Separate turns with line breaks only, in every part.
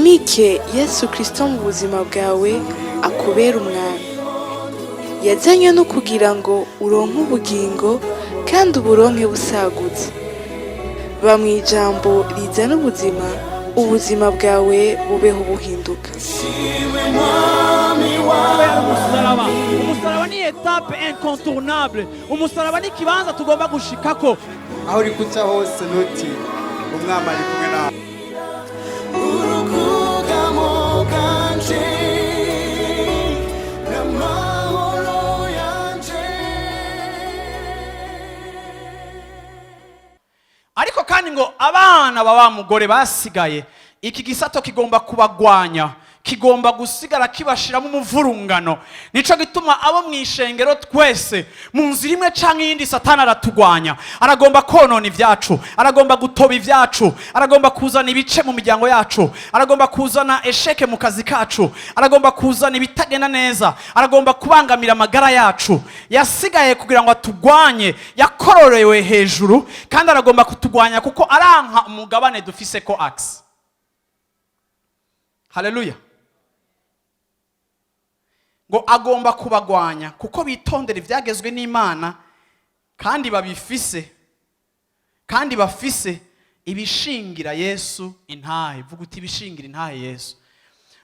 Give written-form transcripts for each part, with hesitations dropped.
wimike Yesu Kristo mu buzima bwawe akubera umwami. Yazanywe no kugira ngo uronke ubugingo kandi uburonke busagutse. Ba mu ijambo rizana ubuzima, ubuzima bwawe bubeho buhinduka.
Umusaraba ni etape incontournable. Umusaraba ni kibanza tugomba gushikako.
Aho uri kuca hose noti umwami ari kumwe nawe.
Ariko kandi ngo abana baba mugore basigaye, iki gisato kigomba kubagwanya, kigomba gusigara kibashiramo umuvurungano. Nico gituma abo mwishengero twese mu nzira imwe canke yindi satana aratugwanya, aragomba konona ivyacu, aragomba gutoba ivyacu, aragomba kuzana ibice mu miryango yacu, aragomba kuzana esheke mu kazi kacu, aragomba kuzana ibitagenda neza, aragomba kubangamira amagara yacu. Yasigaye kugira ngo atugwanye, yakororewe hejuru, kandi aragomba kutugwanya kuko aranka umugabane dufise ko axe. Haleluya. Ngo agomba kubagwanya kuko bitondera ivyagezwe n'Imana kandi bafise ibishingira Yesu intahe. Vuga uti ibishingira intahe Yesu.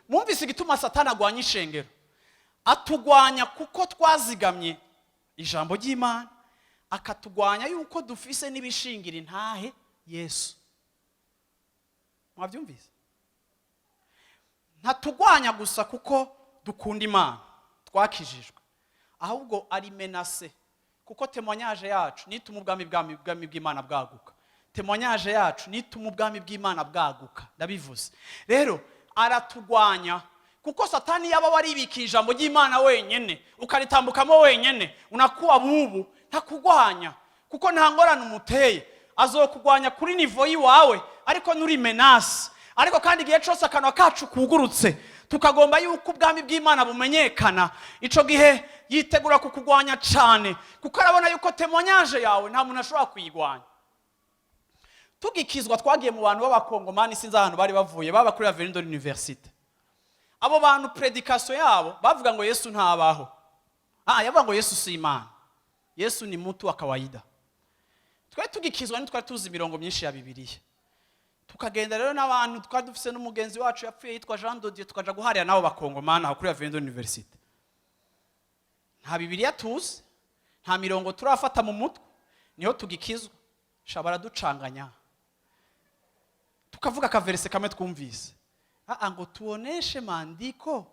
Mwumvise igituma satana agwanya ishengero? Atugwanya kuko twazigamye ijambo ry'Imana, akatugwanya yuko dufise n'ibishingira intahe Yesu. Mwavyumvise? Ntatugwanya gusa kuko dukunda Imana, twakijijwe, ahubwo ari menase kuko témoignage yacu nituma ubwami bw'Imana bwaguka. Témoignage yacu nituma ubwami bw'Imana bwaguka. Ndabivuze rero, aratugwanya kuko satani yaba waribikije ijambo ry'Imana wenyene ukaritambukamo wenyene, unakuwa bubu, ntakugwanya kuko nta ngorane umuteye. Azokugwanya kuri nivo yiwawe ariko nuri menase. Ariko kandi igihe cyose akanwa kacu kugurutse tukagomba yuko ubwami bw'Imana bumenyekana, ico gihe yitegura kukugwanya cyane kuko arabona yuko témoignage yawe nta muntu ashobora kuyigwanya. Tugikizwa twagiye mu bantu b'abakongomani, sinzi ahantu bari bavuye, baba kuri Avenue de l'Université. Abo bantu prédication yabo bavuga ngo Yesu ntabaho. Yavuga ngo Yesu si Imana, Yesu ni mtu wa kawaida. Twe tugikizwa ntitwari tuzi imirongo myinshi ya Bibiliya. Tukagenda rero n'abantu twari dufise n'umugenzi wacu yapfuye yitwa Jean de Dieu, tukaja guharira nabo bakongomana aho kuri Avenue de l'Université. Nta Bibiliya tuzi, nta mirongo turafata mu mutwe, niho tugikizwa. Shabara ducanganya. Tukavuga akaverse kamwe twumvise. Ngo tuoneshe maandiko.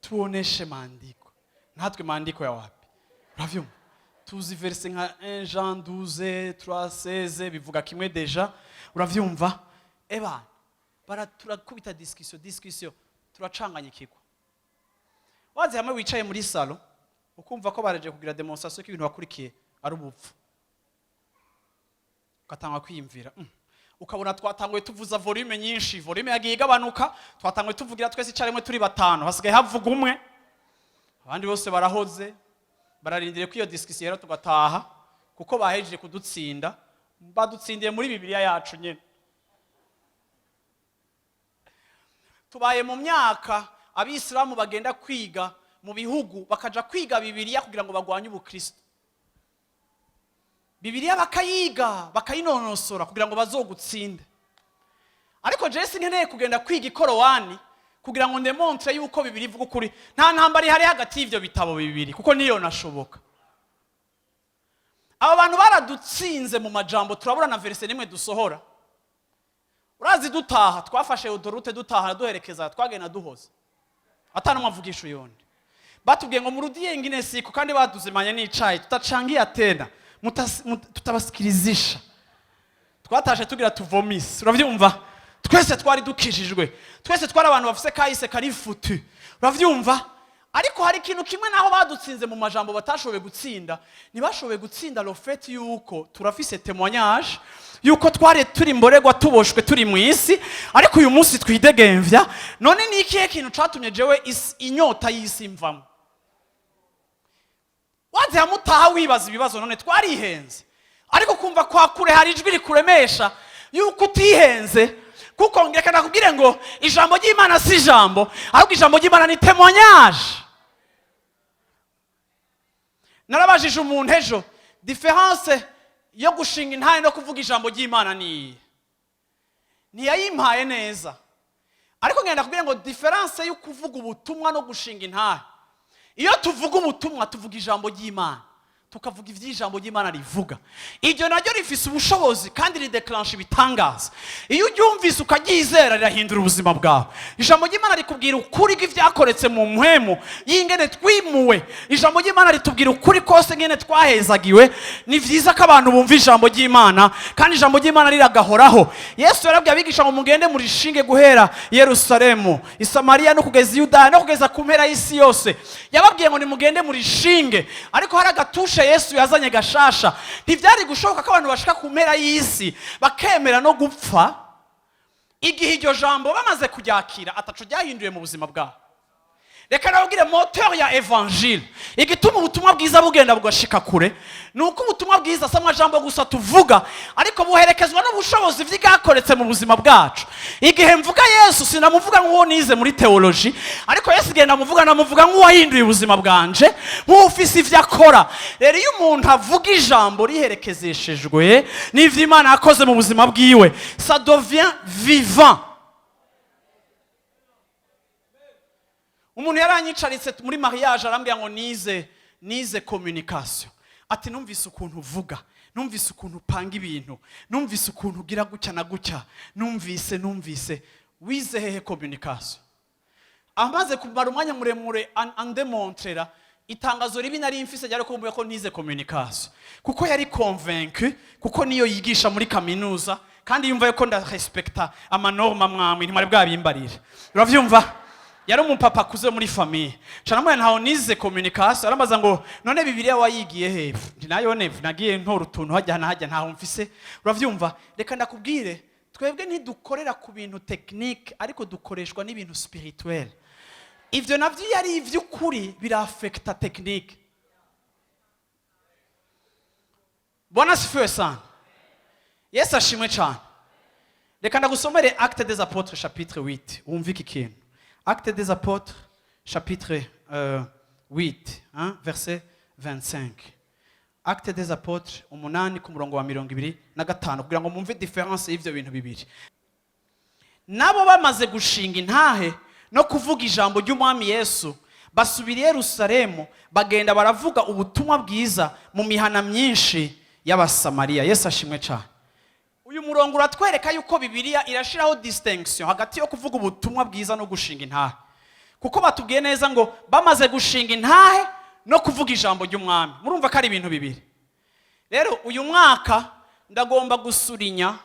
Tuoneshe maandiko. Natwe maandiko ya wapi? Uravyumva? Tuzi verse nka 1 Jean 12 3:16 bivuga kimwe deja. Uravyumva? Turakubita discussion, turacanganya ikigwa. Wazi hamwe wicaye muri salo, ukumva ko baraje kugira demonstration ko ibintu bakurikiye ari ubupfu. Ukatanga kwiyumvira. Ukabona twatanguye tuvuza volume nyinshi, volume yagiye igabanuka, twatanguye tuvugira twese icarimwe turi batanu, hasigaye havuga umwe. Abandi bose barahoze, bararindire ko iyo discussion rero tugataha kuko bahejeje kudutsinda. Badutsindiye muri Bibiliya yacu nyene. Tubaye mu myaka abisilamu bagenda kwiga mu bihugu, bakaja kwiga Bibiliya kugira ngo bagwanye ubukristo. Bibiliya bakayiga, bakayinonosora kugira ngo bazogutsinde. Ariko je sinkeneye kugenda kwiga ikorowani kugira ngo ndemontre yuko Bibiliya ivuga ukuri. Nta ntambara ihari hagati y'ivyo bitabo bibiri kuko niyo nashoboka. Aba bantu baradutsinze mu majambo, turabura na verse nimwe dusohora. Urazi dutaha, twafashe odorute dutaha duherekeza, twagenda duhoza. Atana mwavugisha uyondi. Batubwiye ngo murudiye ngine siko kandi baduzimanya n'icayi, tutacangiye atena, tutabaskirizisha. Twatashe tugira tuvomise. Uravyumva? Twese twari dukijijwe. Twese twari abantu bafise kahise kari futu. Uravyumva? Ariko hari ikintu kimwe naho badutsinze mu majambo batashoboye gutsinda, ntibashoboye gutsinda le fait yuko turafise témoignage yuko twari turi mboregwa tuboshwe turi mu isi, ariko uyu munsi twidegemvya. None ni ikihe kintu catumye jewe inyota y'isi mvamo? Waze hamutaha wibaza ibibazo, none twarihenze. Ariko kumva kwa kure hari ijwi rikuremesha yuko utihenze, kuko reka nakubwire ngo ijambo ry'Imana si ijambo, ahubwo ijambo ry'Imana ni témoignage. Narabajije umuntu ejo, différence yo gushinga intahe no kuvuga ijambo ry'Imana ntiyayimpaye neza. Ariko ngenda kubwira ngo différence yo kuvuga ubutumwa no gushinga intahe, iyo tuvuga ubutumwa tuvuga ijambo ry'Imana, tukavuga ivy'ijambo ry'Imana rivuga. Iryo naryo rifise ubushobozi kandi rideclenche ibitangaza. Iyo uryumvise ukaryizera rirahindura ubuzima bwawe. Ijambo ry'Imana rikubwira ukuri kw'ivyakoretse mu mpwemu y'ingene twimuwe. Ijambo ry'Imana ritubwira ukuri kose ngene twahezagiwe. Ni vyiza ko abantu bumva ijambo ry'Imana kandi ijambo ry'Imana riragahoraho. Yesu yarabwiye abigisha ngo mugende murishinge guhera Yerusalemu, i Samariya no kugeza i Yudaya no kugeza ku mpera y'isi yose. Yababwiye ngo nimugende murishinge, ariko hari agatusha Yesu yazanye gashasha. Ntivyari gushoboka ko abantu bashika ku mpera y'isi bakemera no gupfa igihe iryo jambo bamaze kuryakira ataco ryahinduye mu buzima bwabo. Reka nababwire moteur ya evangile, igituma ubutumwa bwiza bugenda bugashika kure, nuko ubutumwa bwiza samwa jambo gusa tuvuga, ariko buherekezwa n'ubushobozi bw'ikakoretse mu buzima bwacu. Igihe mvuga Yesu sinamuvuga nk'uwo nize muri theology, ariko Yesu genda namuvuga nk'uwahinduye ubuzima bwanje, nk'ufise ivyo akora. Rero iyo umuntu avuga ijambo riherekezeshejwe n'ivyo Imana yakoze mu buzima bwiwe, ça devient vivant. Umuntu yaranyicaritse muri mariage arambwira ngo nize communication. Ati numvise ukuntu uvuga, numvise ukuntu upanga ibintu, numvise ukuntu ugira gutya na gutya, numvise wize hehe communication. Amaze kumara umwanya muremure andemontrera itangazo ribi nari mfise ryari kumbuye ko nize communication, kuko yari convaincu, kuko niyo yigisha muri kaminuza kandi yumva yuko ndarespecta amanorma mwamwe ntimari bwabimbarire. Uravyumva? Yari umupapa akuze muri famille. Canamwe ntaho nize communication, arambaza ngo none Bibiliya wayigiye he? Nayo nagiye ntora utuntu hajya ntaho mfise. Uravyumva? Reka ndakubwire, twebwe ntidukorera ku bintu technique, ariko dukoreshwa n'ibintu spirituel. Ivyo navyo yari ivy'ukuri biraffecta technique. Bwana sifiwe sana. Yesu ashimwe cyane. Reka ndagusomere Actes des Apôtres chapitre 8. Wumva iki kintu. Actes des Apôtres, chapitre 8, hein, verset 25. Actes des Apôtres, umunani ku murongo wa 25, kugira ngo mumve difference y'ivyo bintu bibiri. Nabo bamaze gushinga intahe no kuvuga ijambo ry'Umwami Yesu, basubira i Yerusalemu, bagenda baravuga ubutumwa bwiza mu mihana myinshi y'Abasamariya. Yesu ashimwe cyane. Uyu murongo uratwereka yuko Bibiliya irashiraho distinction hagati yo kuvuga ubutumwa bwiza no gushinga intahe. Kuko batubwiye neza ngo bamaze gushinga intahe no kuvuga ijambo ry'Umwami. Murumva ko ari ibintu bibiri. Rero uyu mwaka ndagomba gusurinya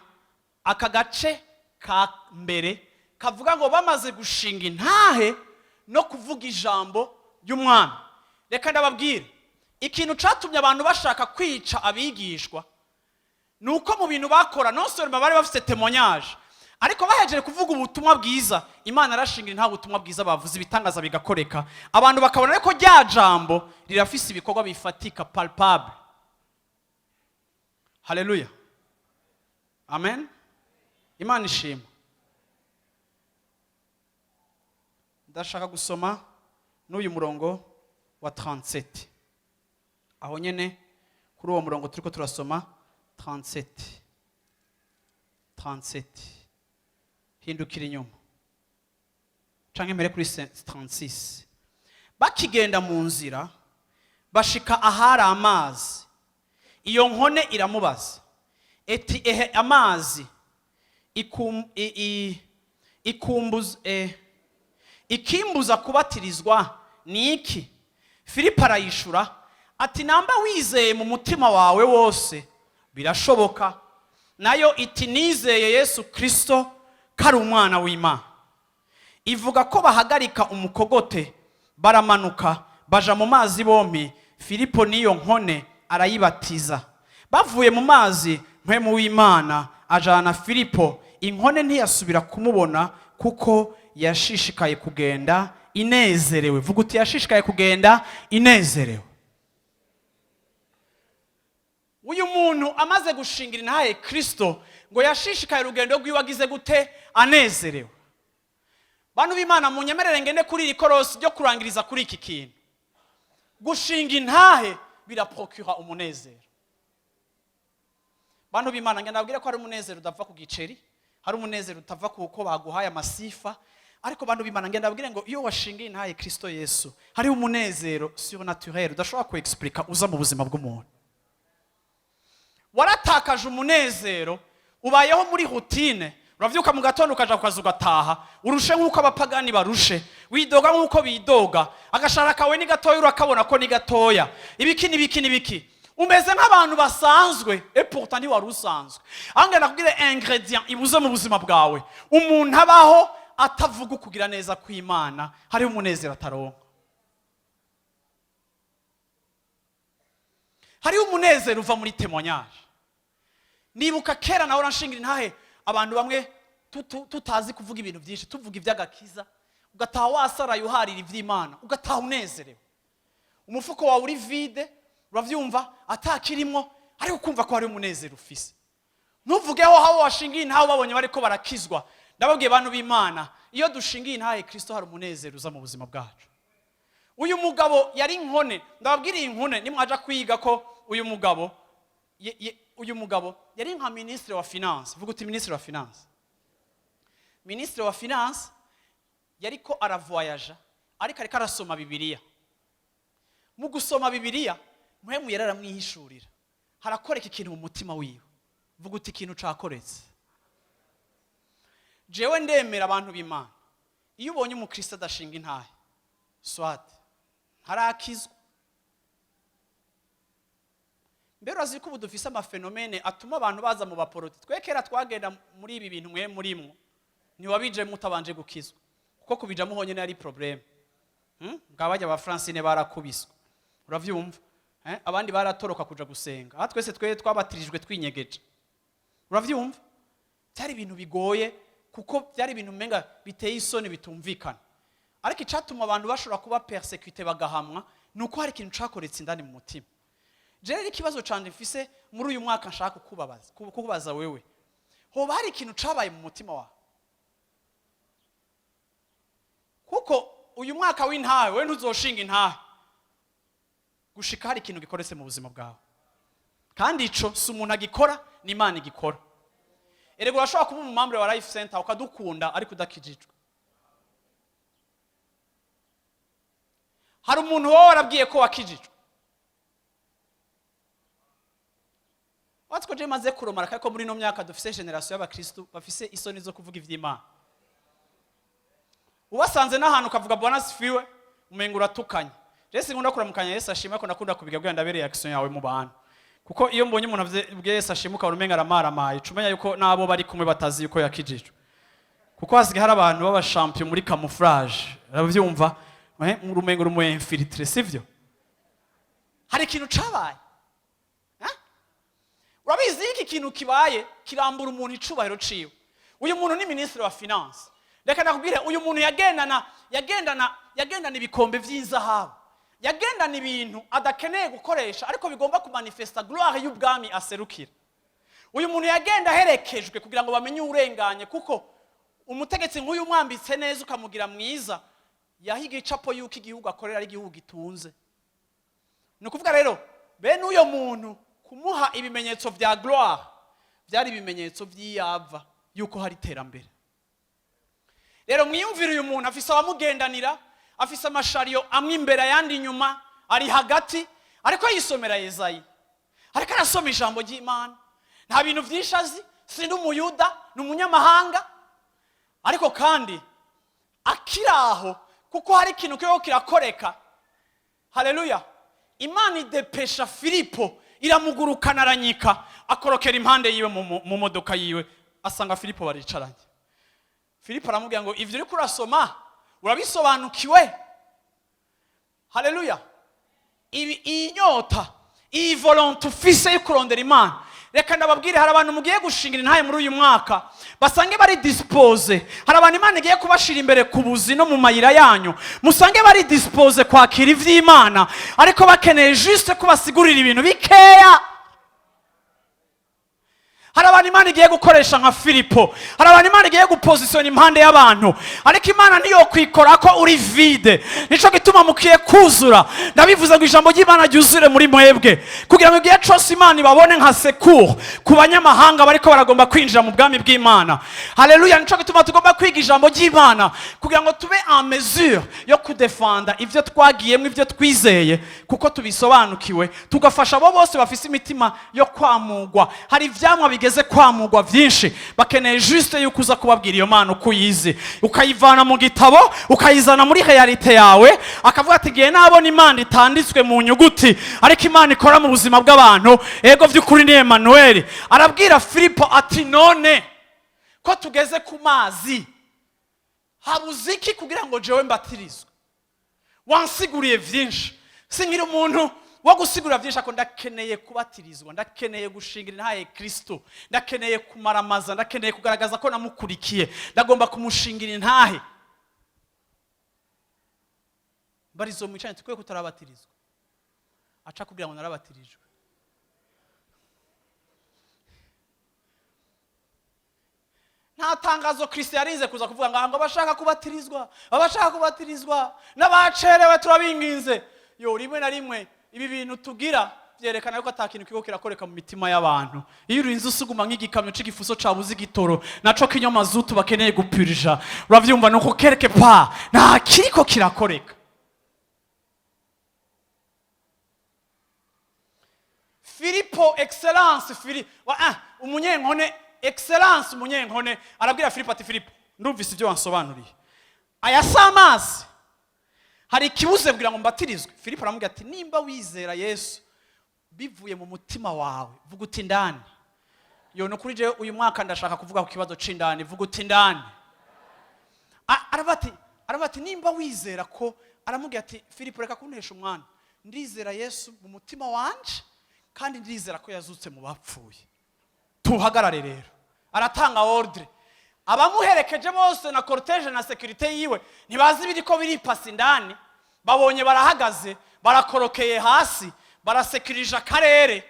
aka gace ka mbere kavuga ngo bamaze gushinga intahe no kuvuga ijambo ry'Umwami. Reka ndababwire, ikintu catumye abantu bashaka kwica abigishwa nuko mu bintu bakora non seulement bari bafite témoignage, ariko bahejeje kuvuga ubutumwa bwiza, Imana arashingira nta butumwa bwiza bavuze ibitangaza bigakoreka, abantu bakabona ko rya jambo rirafise ibikorwa bifatika palpable. Haleluya. Amen. Imana ishimwe. Ndashaka gusoma n'uyu murongo wa 37. Aho nyene kuri uwo murongo turiko turasoma 37. Hindukira inyuma. Canke mbere kuri 36. Bakigenda mu nzira bashika ahari amazi. Iyo nkone iramubaza eti ehe amazi ikimbuza kubatirizwa ni iki? Filipo arayishura ati namba wizeye mu mutima wawe wose birashoboka. Nayo iti nizeye Yesu Kristo kari umwana w'Imana. Ivuga ko bahagarika umukogote baramanuka baja mu mazi bompi. Filipo niyo nkone arayibatiza. Bavuye mu mazi, mpwemu w'Imana ajana Filipo. Inkone ntiyasubira kumubona kuko yashishikaye kugenda inezerewe. Vuga uti yashishikaye kugenda inezerewe. uyu muntu amaze gushingira intahe Kristo ngo yashishikaye urugendo rw'iwe agize gute anezerewe. Bantu b'Imana munyemerere ngende kuri iri korosi ryo kurangiriza kuri iki kintu. Gushinga intahe biraprocura umunezero. Bantu b'Imana ngenda nabwire ko hari umunezero udava ku giceri, hari umunezero utava kuko baguhaye amasifa, ariko bantu b'Imana ngenda nabwire ngo iyo washingiye intahe Kristo Yesu hari umunezero surnaturel udashobora ku explica uza mu buzima bw'umuntu. Waratakaje umunezero, ubayeho muri routine, uravyuka mu gatondo ukaja kukaza ugataha, urushe nk'uko abapagani barushe, widoga nk'uko bidoga, agashara kawe ni gatoya urakabona ko ni gatoya, ibiki umeze nk'abantu basanzwe, et pourtant ni wari usanzwe. Ange nakubwire ingredient ibuze mu buzima bwawe, umuntu abaho atavuga kugira neza kw'Imana, hari umunezero ataronka. Hari umunezero uva muri témoignage. Nibuka kera naho nashingira intahe abantu bamwe tutazi kuvuga ibintu byinshi, tuvuga iby'agakiza, ugataha wasaraye uharira ivy'Imana, ugataha unezerewe. Umufuko wawe uri vide, uravyumva atakirimo, ariko kumva ko hari umunezero ufise. Ntuvugeho hawo washingiye intahe babonye bariko barakizwa. Ndababwiye bantu b'Imana, iyo dushingiye intahe Kristo hari umunezero uza mu buzima bwacu. Uyu mugabo yari inkone, ndababwiriye inkone nimwaja kwiga ko uyu mugabo yari nka ministre wa finance. Vuga uti ministre wa finance. Ministre wa finance yariko aravoyaja, ariko arasoma Bibiliya. Mu gusoma Bibiliya muhemu yararamwihishurira, harakoreka ikintu mu mutima wiwe. Vuga uti ikintu cakoretse. Jewe ndemera abantu b'Imana, iyo ubonye umukristo adashinga intahe swat harakizwa. Mbere urazi ko ubu dufise amafenomene atuma abantu baza mu baporoti. Twekera twagenda muri ibi bintu mwe murimwo, ntiwabije mutabanje gukizwa, kuko kubijamo honyene ari problem. Ngabajya aba Francine barakubiswa, uravyumva? Abandi baratoroka kuja gusenga, aha twese twabatirijwe twinyegeje, uravyumva? Byari ibintu bigoye, kuko byari ibintu menga biteye isoni bitumvikana. Ariko icatuma abantu bashobora kuba persécuté bagahamwa nuko hari ikintu cakoretse indani mu mutima. Jere ikibazo canje mfise muri uyu mwaka nshaka kukubaza wewe, hoba hari ikintu cabaye mu mutima wawe? Kuko uyu mwaka w'intahe we ntuzoshinga intahe gushika hari ikintu gikoretse mu buzima bwawe, kandi ico si umuntu agikora, ni Imana igikora. Erego urashobora kuba umumambre wa Life Center ukadukunda ariko udakijijwe. Hari umuntu wowe warabwiye ko wakijijwe. Watko je maze kuromara kako muri no myaka dufise generation y'abakristo bafise isoni zo kuvuga ivy'Imana. Ubasanze n'ahantu kavuga Bwana sifiwe umenga uratukanye. Jese nkunda kuramukanya Yesu ashimwe ko nakunda kubigabwa ndabereye action yawe mu bantu. Kuko iyo mbonye umuntu avye Yesu ashimuka urumenga aramaramaye, cumenya yuko nabo bari kumwe batazi yuko yakijijwe. Kuko hasigaye hari abantu baba champion muri camouflage. Uravyumva? Urumengo rumwe infiltre, sivyo? Hari ikintu cabaye. Urabizi iki kintu kibaye kirambura umuntu icubahiro ciwe. Uyu muntu ni ministre wa finance. Reka nakubwire uyu muntu yagendana ibikombe vy'inzahabu. Yagendana ibintu adakeneye gukoresha ariko bigomba kumanifesta gloire y'ubwami aserukira. Uyu muntu yagenda herekejwe kugira ngo bamenye urenganye, kuko umutegetsi nk'uyu mwambitse neza ukamugira mwiza yahiga icapo yuko igihugu akorera ari igihugu gitunze. No kuvuga rero bene uyo muntu kumuha ibimenyetso vya gloire byari ibimenyetso vy'iyava yuko hari terambere. Rero mwiyumvira uyu muntu afise abamugendanira, afise amashariyo amwe imbere yandi inyuma, ari hagati ariko yisomera Yesayi, ariko arasoma ijambo ry'Imana. Nta bintu vyinshi azi, sindi umuyuda, n'umunyamahanga, ariko kandi akiraho kuko hari ikintu kiyo kirakoreka. Haleluya! Imana idepesha Filipo, iramugurukana aranyika, akorokera impande yiwe mu modoka yiwe, asanga Filipo baricaranye. Filipo aramubwira ngo ivyo uri kurasoma urabisobanukiwe? Haleluya! Iyi nyota, iyi volonté ufise yo kurondera Imana, reka ndababwire hari abantu mugiye gushingira intahe muri uyu mwaka basange bari dispose. Hari abantu Imana igiye kubashira imbere ku buzi no mu mayira yanyu, musange bari dispose kwakira ivy'Imana ariko bakeneye juste ko basigurira ibintu bikeya. hari abantu Imana igiye gukoresha nka Filipo, hari abantu Imana igiye gupozisiona impande y'abantu, ariko Imana niyo kwikora ko uri vide. Nico gituma mukiye kuzura. Ndabivuze ngo ijambo ry'Imana ryuzure muri mwebwe, kugira ngo igihe cyose Imana ibabone nka secours ku banyamahanga bariko baragomba kwinjira mu bwami bw'Imana. Haleluya. Nico gituma tugomba kwiga ijambo ry'Imana kugira ngo tube en mesure yo kudefenda ivyo twagiyemo, ivyo twizeye, kuko tubisobanukiwe, tugafasha abo bose bafise imitima yo kwamugwa. Hari ivyamwa bigeze kwamugwa vyinshi, bakeneye juste yuko uza kubabwira iyo Mana uko uyizi, ukayivana mu gitabo ukayizana muri realite yawe, akavuga ati giye nabona Imana itanditswe mu nyuguti, ariko Imana ikora mu buzima bw'abantu. Ego vy'ukuri ni Emmanuel. Arabwira Filipo ati none ko tugeze ku mazi, habuze iki kugira ngo jewe mbatirizwe? Wansiguriye vyinshi, singira umuntu wo gusigura vyinshi, ako ndakeneye kubatirizwa, ndakeneye gushingira intahe Kristo, ndakeneye kumaramaza, ndakeneye kugaragaza ko namukurikiye, ndagomba kumushingira intahe. Barizo mwicane tukwiye kutarabatirizwa, aca kugira ngo narabatirijwe. Nta tangazo Kristo yarinze kuza kuvuga ngo abashaka kubatirizwa n'abacerewe turabinginze. Yo, rimwe na rimwe ibi bintu tugira byerekana yuko atakintu kiko kirakoreka mu mitima y'abantu. Iyo urinze usuguma nk'igikamyo c'igifuso cabuze igitoro, naco kinyo mazutu bakeneye gupurija, uravyumva nuko quelque part nta kiriko kirakoreka. Filipo excellence, umunyenkone excellence, umunyenkone arabwira Filipo ati Filipo, ndumvise ibyo wansobanuriye, aya samazi hari ikibuze kugira ngo mbatirizwe. Filipo aramubwira ati nimba wizera Yesu bivuye mu mutima wawe, vuga uti ndani. Yo, no kuri je uyu mwaka ndashaka kuvuga ku kibazo c'indani, vuga uti ndani. Arabati nimba wizera ko, aramubwira ati Filipo reka kuntesha umwana, ndizera Yesu mu mutima wanje kandi ndizera ko yazutse mu bapfuye. Tuhagarare rero. Aratanga ordre. Abamuherekeje bose na cortege na sécurité yiwe ntibazi biriko biripasa indani, babonye barahagaze, barakorokeye hasi, barasekirije akarere,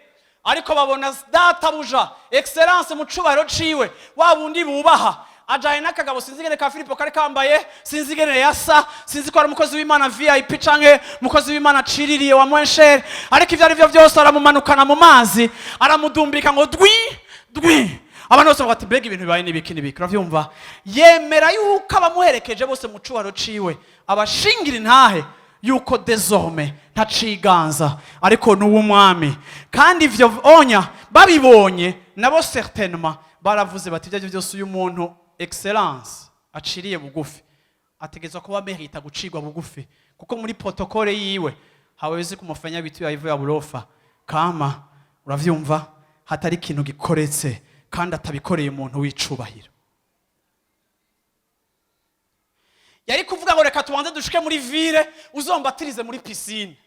ariko babona databuja excellence mu cubahiro ciwe, wabundi bubaha ajaye n'akagabo sinzigene ka Filipo kari kambaye, sinzigene yasa, sinzi ko ari umukozi w'Imana VIP canke umukozi w'Imana ciririye wa mwencher, ariko ivyo ari byo byose aramumanukana mu mazi, aramudumbika ngo dwi. Abantu bose bagati mbega ibintu bibaye n'ibiki, uravyumva? Yemera yuko abamuherekeje bose mu cubahiro ciwe abashingira intahe yuko désormais ntaciganza, ariko n'uw'umwami. Kandi ivyo onya babibonye nabo certainement baravuze bati ivyo byose uyu muntu excellence aciriye bugufi, ategezwa kuba merita gucigwa bugufi, kuko muri protokole yiwe hawezi kumufanya bitu yavuye ya burofa kama, uravyumva, hatari ikintu gikoretse kandi atabikoreye umuntu w'icubahiro. Yari kuvuga ngo reka tubanze dushike muri ville uzombatirize muri piscine.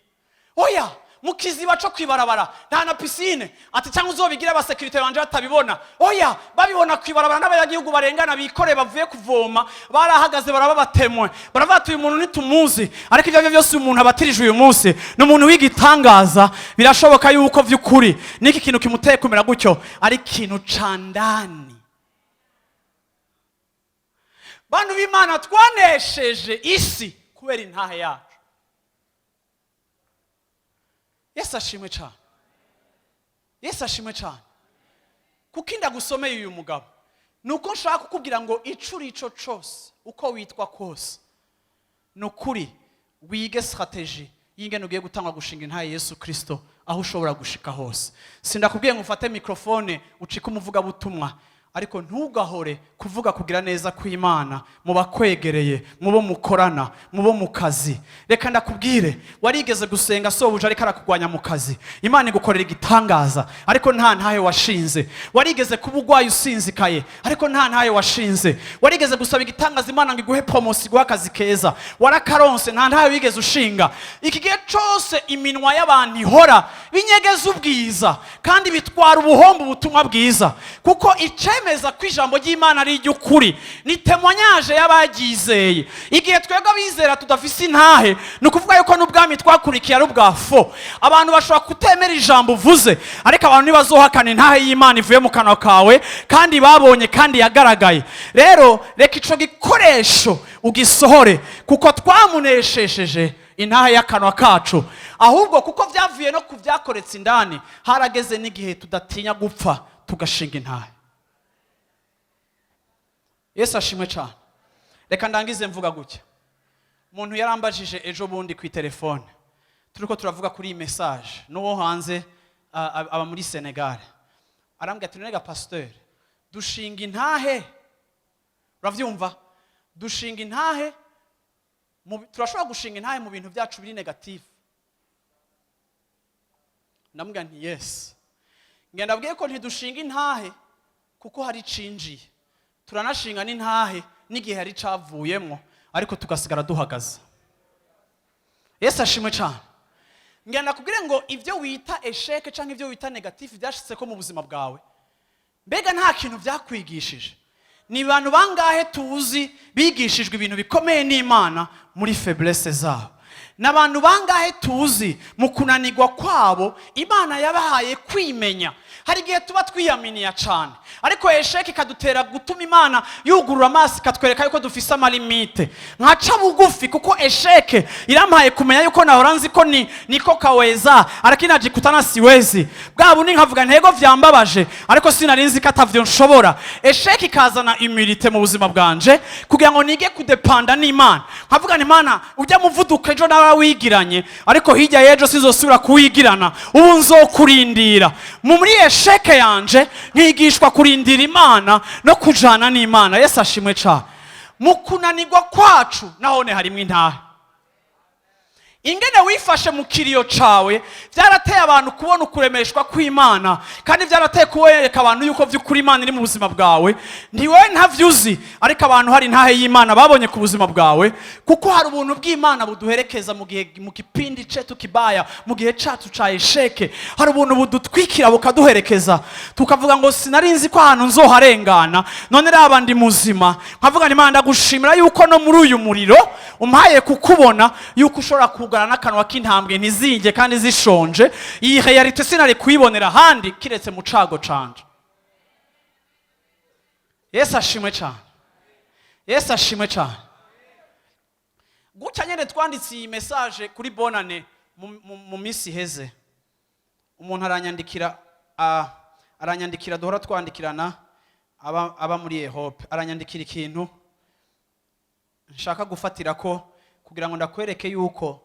Oya, mukiziba cyo kwibarabara nta na piscine, ati cyangwa uzobigira aba sécurité banje batabibona. Oya, babibona kwibarabara n'abayagihugu barengana bikore bavuye kuvoma, barahagaze barababatemwe, baravata uyu muntu nitumuzi, ariko ivyo byose umuntu abatirije uyu munsi n'umuntu w'igitangaza. Birashoboka yuko vy'ukuri niki kintu kimuteye kumera gutyo ari kintu candani. Bantu b'Imana twanesheje isi kubera intahe yacu. Yesu ashimwe cyane. Yesu ashimwe cyane. Kuko ndagusomeye uyu mugabo, nuko nshaka kukubwira ngo icuri ico cose uko witwa kose, nukuri wige strategie y'ingene ugiye gutangwa gushinga intahe Yesu Kristo aho ushobora gushika hose. Sindakubwiye ngo ufate mikrofone ucike umuvuga butumwa, ariko ntugahore kuvuga kugira neza kw'Imana mu bakwegereye, mu bo mukorana, mu bo mu kazi. Reka ndakubwire, warigeze gusenga sobuja ariko arakugwanya mu kazi, Imana igukorera igitangaza, ariko nta ntahe washinze. Warigeze kuba ugwaye usinzikaye, ariko nta ntahe washinze. Warigeze gusaba igitangaza Imana ngo iguhe promotion, iguhe akazi keza, warakaronse, nta ntahe wigeze ushinga. Iki gihe cyose iminwa y'abantu ihora binyegeza ubwiza kandi bitwara ubuhombo ubutumwa bwiza, kuko iceme icemeza ko ijambo ry'Imana ari iry'ukuri ni témoignage y'abaryizeye. Igihe twebwe abizera tudafise intahe ni ukuvuga yuko n'ubwami twakurikiye ari ubwa fo. Abantu bashobora kutemera ijambo uvuze, ariko abantu ntibazohakana intahe y'Imana ivuye mu kanwa kawe kandi babonye kandi yagaragaye. Rero reka ico gikoresho ugisohore kuko twamuneshesheje intahe y'akanwa kacu, ahubwo kuko vyavuye no kuvyakoretse indani, harageze n'igihe tudatinya gupfa tugashinga intahe. Yesu ashimwe cyane. Reka ndangize mvuga gutya. Umuntu yarambajije ejo bundi ku telefone, turiko turavuga kuri iyi message n'uwo hanze aba muri Senegal. Arambwira ati nega Pasteur, dushinga intahe. Uravyumva? Dushinga intahe, turashobora gushinga intahe mu bintu byacu biri negative. Ndamubwira nti yes. Ngenda abwiye ko ntidushinga intahe kuko hari cinjiye. Turanashinga n'intahe n'igihe hari cavuyemo, ariko tugasigara duhagaze. Yesu ashimwe cyane. Ngenda kubwire ngo ivyo wita esheke canke ivyo wita negative byashitse ko mu buzima bwawe, mbega nta kintu byakwigishije. Ni bantu bangahe tuzi bigishijwe ibintu bikomeye n'Imana muri faiblesse zabo. N'abantu bangahe tuzi mu kunanirwa kwabo Imana yabahaye kwimenya. Hari igihe tuba twiyaminiya cyane, ariko esheke ikadutera gutuma Imana yugurura amaso ikatwereka yuko dufise amalimite. Nkaca bugufi kuko esheke irampaye kumenya yuko nahora nzi ko niko kaweza, lakini najikutana siwezi. Bwa bundi nkavuga ntego vyambabaje, ariko sinarinzi ko atavyo nshobora. Esheke ikazana humilité mu buzima bwanje kugira ngo nige kudepanda n'Imana. Nkavuga nti Imana ujya muvuduka ejo nawe wigiranye, ariko hirya y'ejo sizosubira kuwigirana, ubu nzokurindira. Muri esheke yanje nkigishwa kurindira Imana no kujana n'Imana. Yesu ashimwe cyane. Mu kunanirwa kwacu nahone harimo intahe. Ingene wifashe mu kiriyo cawe byarateye abantu kubona ukuremeshwa kw'Imana, kandi byarateye kuwereka abantu yuko vy'ukuri Imana iri mu buzima bwawe. Ndiwe ntavyuzi, ariko abantu hari intahe y'Imana babonye ku buzima bwawe, kuko hari ubuntu bw'Imana buduherekeza mu gihe mu kipindi cetu kibaya, mu gihe cacu ca esheke. Hari ubuntu budutwikira bukaduherekeza, tukavuga ngo sinarinzi ko ahantu nzoharengana, none raba ndi muzima. Nkavuga nti Imana ndagushimira yuko no muri uyu muriro umpaye kukubona yuko ushobora n'akanwa k'intambwe ntizinge kandi zishonje. Iyi realite sinari kuyibonera handi kiretse mu cago canje. Yesu ashimwe cyane. Yesu ashimwe cyane. Gutya nyene twanditse iyi message kuri bonane mu misi heze. Umuntu aranyandikira duhora twandikirana aba muri Europe. Aranyandikira ikintu nshaka gufatira ko kugira ngo ndakwereke yuko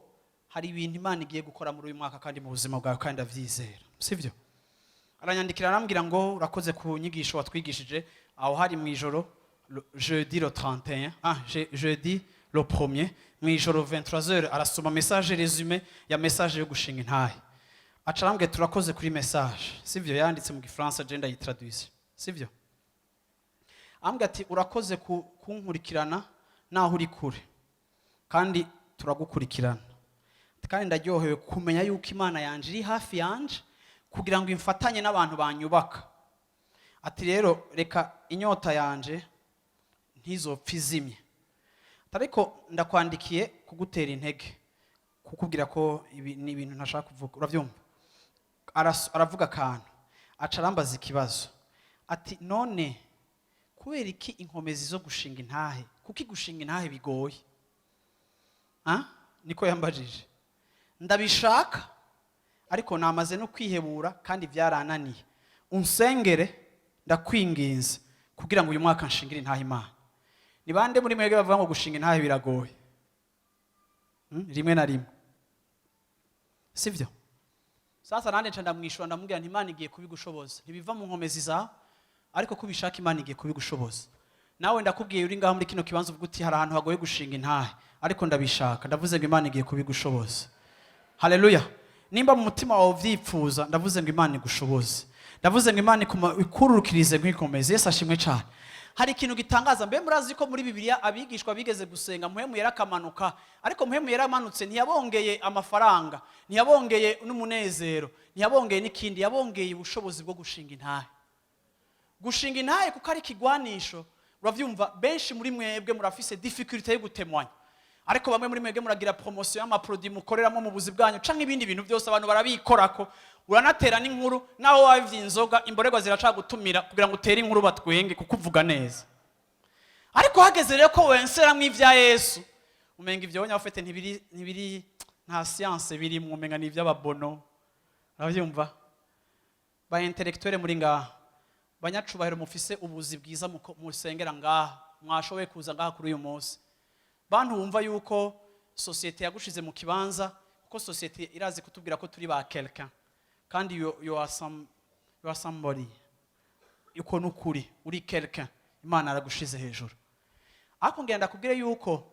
hari ibintu Imana igiye gukora muri uyu mwaka kandi mu buzima bwawe kandi ndavyizera. Sivyo? Aranyandikira arambwira ngo urakoze ku nyigisho watwigishije aho hari mu ijoro jeudi le 31, jeudi le 1er mu ijoro 23h. Arasoma message résumé ya message yo gushinga intahe. Aca arambwira turakoze kuri message. Sivyo? Yanditse mu Gifaransa je ndayitraduise. Sivyo? Ambwira ati urakoze kunkurikirana naho uri kure, kandi turagukurikirana, kandi ndaryohewe kumenya yuko Imana yanje iri hafi yanje kugira ngo imfatanye n'abantu banyubaka. Ati rero reka inyota yanje ntizopfa izimye, ariko ndakwandikiye kugutera intege, kukubwira ko ibi ni ibintu ntashaka kuvuga. Uravyumva? Aravuga akantu, aca arambaza ikibazo ati none kubera iki inkomezi zo gushinga intahe, kuki gushinga intahe bigoye? Niko yambajije. Ndabishaka ariko namaze no kwihebura kandi byarananiye. Unsengere ndakwinginze kugira ngo uyu mwaka nshingire intahe Imana. Ni bande muri mwebwe bavuga ngo gushinga intahe biragoye? Rimwe na rimwe. Sivyo? Sasa nande nca ndamwishura ndamubwira nti Imana igiye kubigushoboza. Ntibiva mu nkomezi zawe, ariko kubishaka Imana igiye kubigushoboza. Nawe ndakubwiye uri ngaho muri kino kibanza uvuga uti hari ahantu hagoye gushinga intahe, ariko ndabishaka. Ndavuze ngo Imana igiye kubigushoboza. Haleluya. Nimba mu mutima wawe uvyipfuza, ndavuze ngo Imana igushoboze. Ndavuze ngo Imana ikururukirize nk'ikomeze. Yesu ashimwe cyane. Hari ikintu gitangaza, mbe murazi ko muri Bibiliya abigishwa bigeze gusenga mpwemu yarakamanuka, ariko mpwemu yaramanutse ntiyabongeye amafaranga, ntiyabongeye n'umunezero, ntiyabongeye n'ikindi, yabongeye ubushobozi bwo gushinga intahe. gushinga intahe kuko ari ikigwanisho. Uravyumva benshi muri mwebwe murafise difficulté yo gutemwanya, ariko bamwe muri mwebwe muragira promotion y'amaproduit mukoreramo mu buzi bwanyu canke ibindi bintu byose abantu barabikorako, uranatera n'inkuru naho wavye inzoga imborerwa ziraca gutumira kugira ngo utere inkuru batwenge kuko uvuga neza. Ariko hageze rero ko wenseramwe ivya Yesu, umenga ivyo wonya ufite ntibiri nta science biri mu umenga ni ivy'ababono. Uravyumva? Ba intellectuel muri ngaha, banyacubahiro mufise ubuzi bwiza musengera ngaha, mwashoboye kuza ngaha kuri uyu munsi. Bantu wumva yuko societe yagushize mu kibanza, kuko societe irazi kutubwira ko turi ba quelqu'un, kandi you are somebody. Yuko nukuri uri quelqu'un, Imana aragushize hejuru. Ariko ngenda kubwire yuko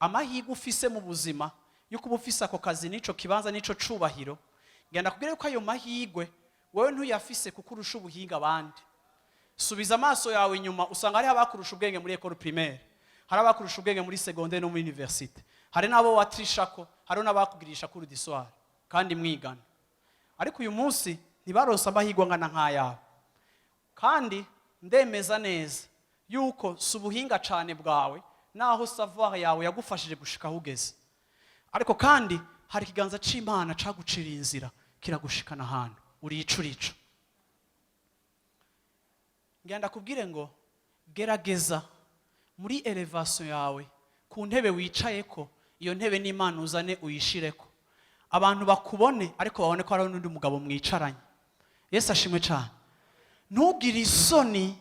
amahirwe ufise mu buzima yuko ubufise ako kazi nico kibanza nico cubahiro, ngenda kubwire yuko ayo mahirwe wewe ntuyafise kuko urusha ubuhinga abandi. Subiza amaso yawe inyuma, usanga hari abakurusha ubwenge muri école primaire, hari abakurusha ubwenge muri secondaire no muri université, hari nabo watrishako, hari n'abakugirisha kuri du soir kandi mwigana. Ariko uyu munsi ntibaronse amahirwe ngana nk'ayabo. Kandi ndemeza neza yuko subuhinga cane bwawe naho savoir yawe yagufashije gushika hugeze, ariko kandi hari ikiganza c'Imana cagucira inzira kiragushikana ahantu uri icurico. Ngenda kubwire ngo gerageza muri elevation yawe ku ntebe wicayeko, iyo ntebe n'Imana uzane uyishireko, abantu bakubone ariko babone ko ari n'undi mugabo mwicaranye. Yesu ashimwe cyane. Ntugire isoni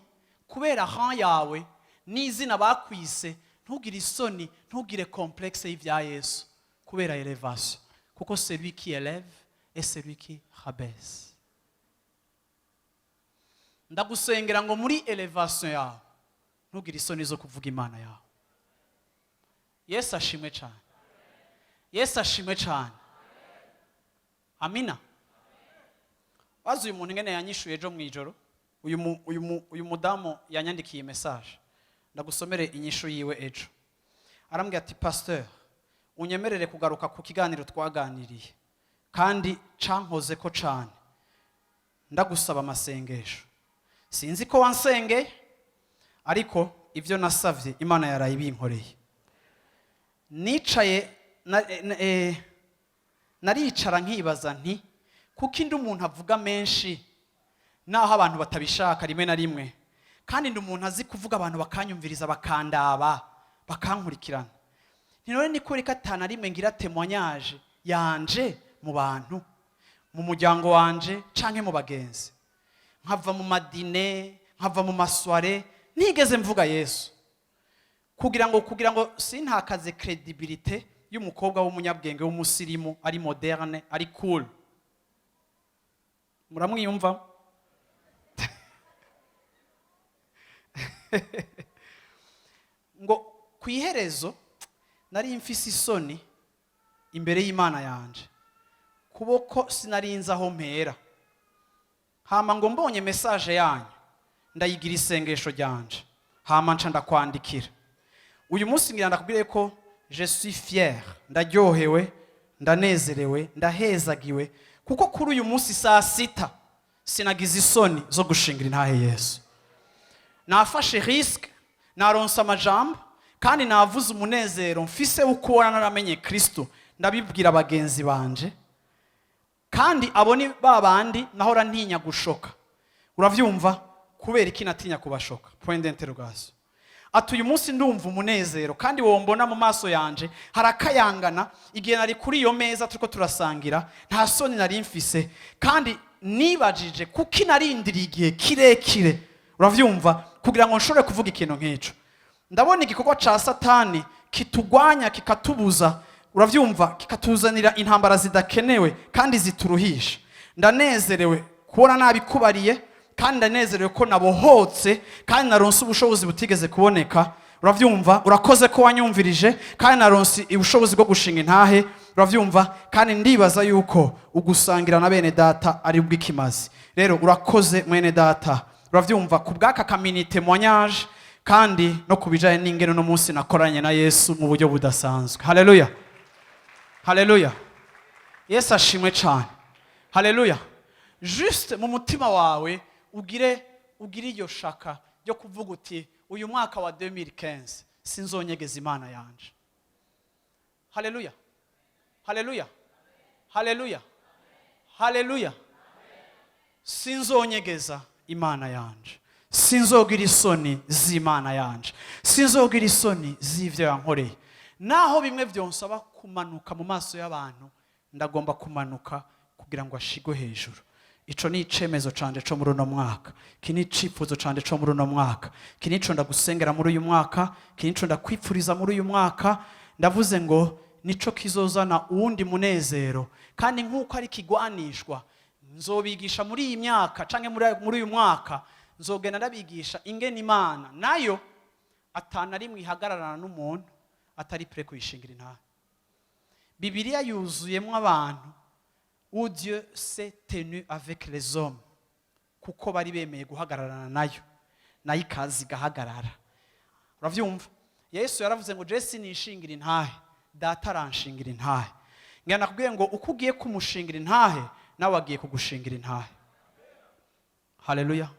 kubera han yawe n'izina bakwise, ntugire isoni, ntugire complexe y'ivya Yesu kubera elevation, kuko celui qui élève et celui qui rabaisse. Ndagusengera ngo muri elevation yawe ntugire isoni zo kuvuga Imana yawe. Yesu ashimwe cyane. Yesu ashimwe cyane. Amina. Wazi uyu muntu ngene yanyishuye ejo mwijoro, uyu mudamu yanyandikiye message, ndagusomere inyishu yiwe ejo. Arambwira ati Pasteur, unyemerere kugaruka ku kiganiro twaganiriye kandi cankoze ko cane, ndagusaba amasengesho. Sinzi ko wansengeye, ariko ivyo nasavye Imana yaraye ibinkoreye. Nicaye naricara nkibaza nti kuko indi umuntu avuga menshi naho abantu batabishaka rimwe na rimwe, kandi ndi umuntu azi kuvuga abantu bakanyumviriza bakandaba bakankurikirana. None nikuri katana rimwe ngira témoignage yanje mu bantu, mu muryango wanje canke mu bagenzi, nkava mu madine, nkava mu masware, ntigeze mvuga Yesu kugira ngo sintakaze credibilité y'umukobwa w'umunyabwenge w'umusirimu, ari moderne, ari cool. Muramwiyumva? Ngo kwiherezo nari mfise isoni imbere y'Imana yanje, kuboko sinarinza aho mpera. Hama ngo mbonye message yanyu ndayigira isengesho ryanje, hama nca ndakwandikira. Uyu munsi ngira ndakubwire ko je suis fier, ndaryohewe, ndanezerewe, ndahezagiwe, kuko kuri uyu munsi saa sita sinagize isoni zo gushingira intahe Yesu. Nafashe risque, naronsa amajambo, kandi navuze umunezero mfise ukubona naramenye Kristo, ndabibwira abagenzi banje, kandi aboni babandi nahora ntinya gushoka. Uravyumva? Kubera iki natinya kubashoka? Point d'interrogation. Ati uyu munsi ndumva umunezero, kandi wowe mbona mu maso yanje harakayangana igihe nari kuri iyo meza turiko turasangira, nta soni nari mfise, kandi nibajije kuki narindiriye igihe kirekire. Uravyumva? Kugira ngo nshobore kuvuga ikintu nk'ico. Ndabona igikorwa ca Satani kitugwanya kikatubuza, uravyumva, kikatuzanira intambara zidakenewe kandi zituruhisha. Ndanezerewe kubona nabikubariye, kandi ndanezerewe ko nabohotse, kandi naronse ubushobozi butigeze kuboneka. Uravyumva? Urakoze ko wanyumvirije, kandi naronse ubushobozi bwo gushinga intahe. Uravyumva? Kandi ndibaza yuko ugusangira na bene data ari bw'ikimazi. Rero urakoze mwene data. Uravyumva? Kubwaka kamini témoignage, kandi no kubijaye n'ingeno no munsi nakoranye na Yesu mu buryo budasanzwe. Haleluya. Haleluya. Yesu ashimwe cyane. Haleluya. Juste mu mutima wawe ugire ugire iryo shaka ryo kuvuga uti uyu mwaka wa 2015 sinzonyegeza Imana yanje. Haleluya, haleluya, haleluya, haleluya. Sinzonyegeza Imana yanje, sinzogira isoni z'Imana yanje, sinzogira isoni z'ivyo yankoreye. Naho bimwe byonsaba kumanuka mu maso y'abantu, ndagomba kumanuka kugira ngo ashigwe hejuru. Ico ni icemezo canje co muri uno mwaka, iki ni icifuzo canje co muri uno mwaka, iki nico ndagusengera muri uyu mwaka, iki nico ndakwipfuriza muri uyu mwaka. Ndavuze ngo nico kizozana uwundi munezero, kandi nk'uko ari kigwanishwa nzobigisha muri iyi myaka canke muri uyu mwaka, nzogenda ndabigisha ingene Imana nayo atana rimwe ihagararana n'umuntu atari prêt kuyishingira intahe. Bibiliya yuzuyemo abantu où Dieu s'est tenu avec les hommes, kuko bari bemeye guhagararana nayo, nayo ikazi gahagarara. Uravyumva? Yesu yaravuze ngo je sinishingira intahe, data aranshingira intahe. Ngira nakubwiye ngo uko ugiye kumushingira intahe, nawe agiye kugushingira intahe. Haleluya.